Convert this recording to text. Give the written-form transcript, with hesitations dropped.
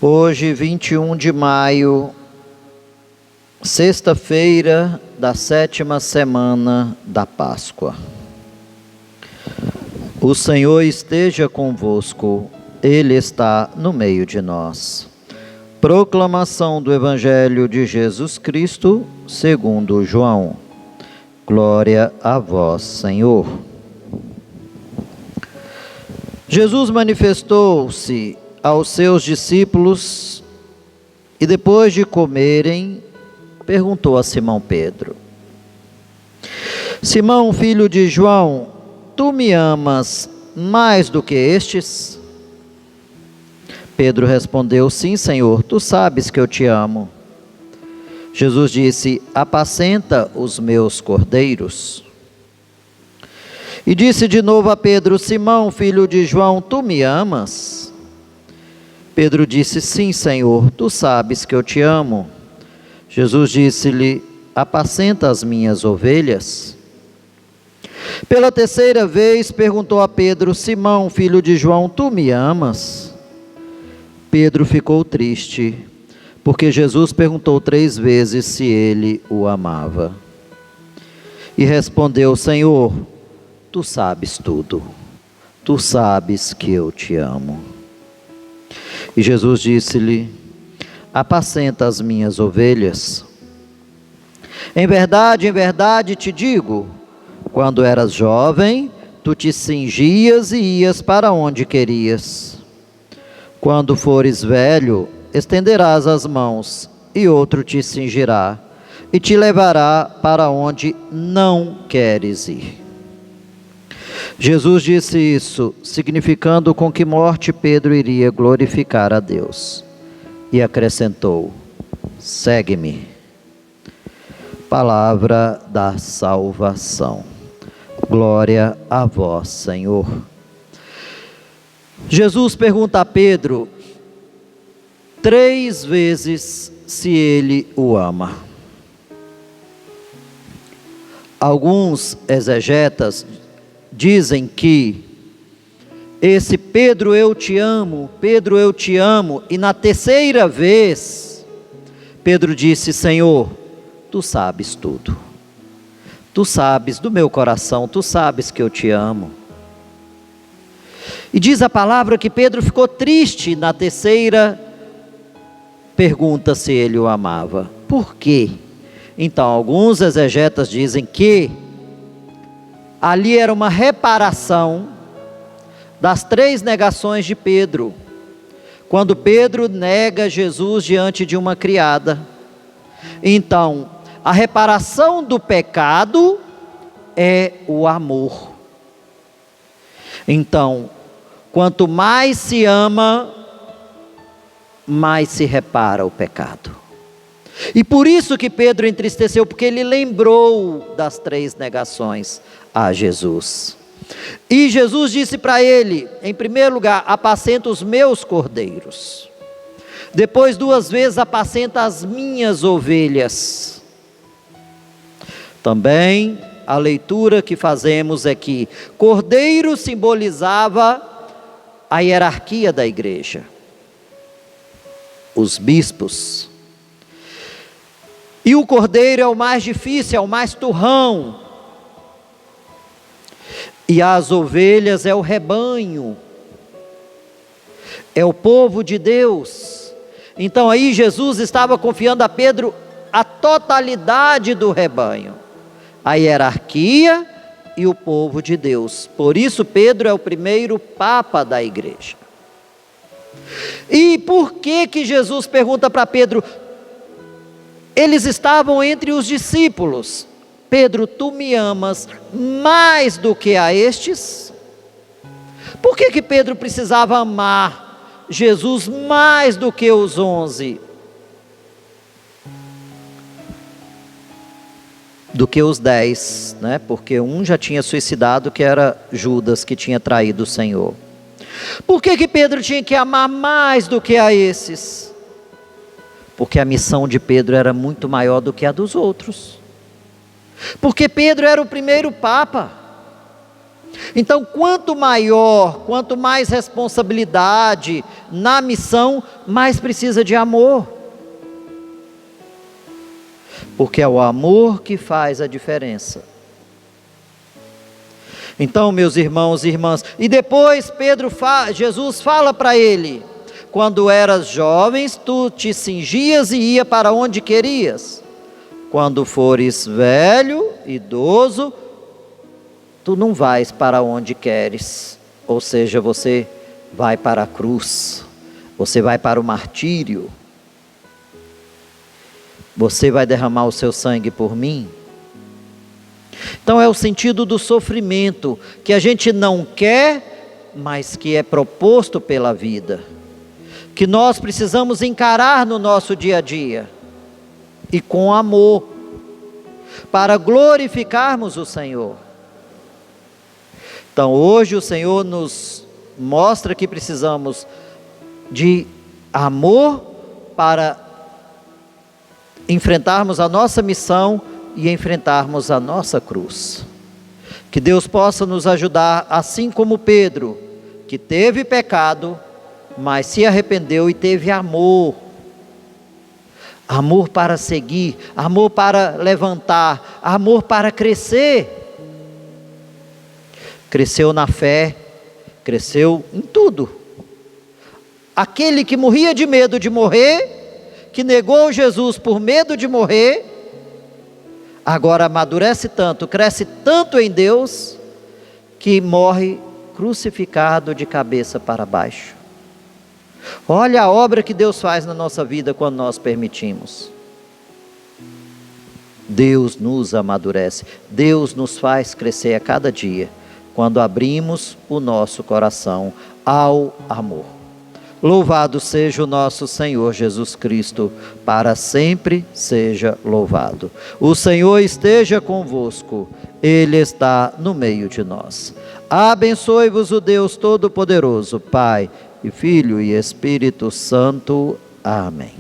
Hoje, 21 de maio, sexta-feira da 7ª semana da Páscoa. O Senhor esteja convosco, Ele está no meio de nós. Proclamação do Evangelho de Jesus Cristo, segundo João. Glória a vós, Senhor. Jesus manifestou-se aos seus discípulos e, depois de comerem, perguntou a Simão Pedro: Simão, filho de João, tu me amas mais do que estes? Pedro respondeu: Sim, Senhor, tu sabes que eu te amo. Jesus disse: Apacenta os meus cordeiros. E disse de novo a Pedro: Simão, filho de João, tu me amas? Pedro disse: Sim, Senhor, tu sabes que eu te amo. Jesus disse-lhe: Apacenta as minhas ovelhas. Pela terceira vez perguntou a Pedro: Simão, filho de João, tu me amas? Pedro ficou triste, porque Jesus perguntou 3 vezes se ele o amava. E respondeu: Senhor, tu sabes tudo, tu sabes que eu te amo. E Jesus disse-lhe: Apacenta as minhas ovelhas. Em verdade te digo, quando eras jovem, tu te cingias e ias para onde querias. Quando fores velho, estenderás as mãos, e outro te cingirá, e te levará para onde não queres ir. Jesus disse isso, significando com que morte Pedro iria glorificar a Deus. E acrescentou: Segue-me. Palavra da salvação. Glória a vós, Senhor. Jesus pergunta a Pedro 3 vezes se ele o ama. Alguns exegetas dizem que esse Pedro eu te amo, e na terceira vez, Pedro disse: Senhor, tu sabes tudo, tu sabes do meu coração, tu sabes que eu te amo. E diz a palavra que Pedro ficou triste na terceira pergunta se ele o amava. Por quê? Então, alguns exegetas dizem que ali era uma reparação das 3 negações de Pedro. Quando Pedro nega Jesus diante de uma criada. Então, a reparação do pecado é o amor. Então, quanto mais se ama, mais se repara o pecado. E por isso que Pedro entristeceu, porque ele lembrou das 3 negações a Jesus. E Jesus disse para ele, em primeiro lugar: apacenta os meus cordeiros. Depois 2 vezes: apacenta as minhas ovelhas. Também a leitura que fazemos é que cordeiro simbolizava a hierarquia da igreja, os bispos. E o cordeiro é o mais difícil, é o mais turrão. E as ovelhas é o rebanho, é o povo de Deus. Então aí Jesus estava confiando a Pedro a totalidade do rebanho, a hierarquia e o povo de Deus. Por isso Pedro é o primeiro papa da igreja. E por que Jesus pergunta para Pedro? Eles estavam entre os discípulos. Pedro, tu me amas mais do que a estes? Por que Pedro precisava amar Jesus mais do que os 11? Do que os 10, né? Porque um já tinha suicidado, que era Judas, que tinha traído o Senhor. Por que Pedro tinha que amar mais do que a esses? Porque a missão de Pedro era muito maior do que a dos outros. Porque Pedro era o primeiro papa. Então, quanto maior, quanto mais responsabilidade na missão, mais precisa de amor. Porque é o amor que faz a diferença. Então, meus irmãos e irmãs, e depois Jesus fala para ele: quando eras jovens, tu te cingias e ia para onde querias. Quando fores velho, idoso, tu não vais para onde queres. Ou seja, você vai para a cruz, você vai para o martírio, você vai derramar o seu sangue por mim. Então é o sentido do sofrimento, que a gente não quer, mas que é proposto pela vida, que nós precisamos encarar no nosso dia a dia, e com amor, para glorificarmos o Senhor. Então hoje o Senhor nos mostra que precisamos de amor para enfrentarmos a nossa missão e enfrentarmos a nossa cruz. Que Deus possa nos ajudar, assim como Pedro, que teve pecado, mas se arrependeu e teve amor. Amor para seguir, amor para levantar, amor para crescer. Cresceu na fé, cresceu em tudo. Aquele que morria de medo de morrer, que negou Jesus por medo de morrer, agora amadurece tanto, cresce tanto em Deus, que morre crucificado de cabeça para baixo. Olha a obra que Deus faz na nossa vida quando nós permitimos. Deus nos amadurece, Deus nos faz crescer a cada dia, quando abrimos o nosso coração ao amor. Louvado seja o nosso Senhor Jesus Cristo, para sempre seja louvado. O Senhor esteja convosco, Ele está no meio de nós. Abençoe-vos o Deus Todo-Poderoso, Pai, e Filho e Espírito Santo. Amém.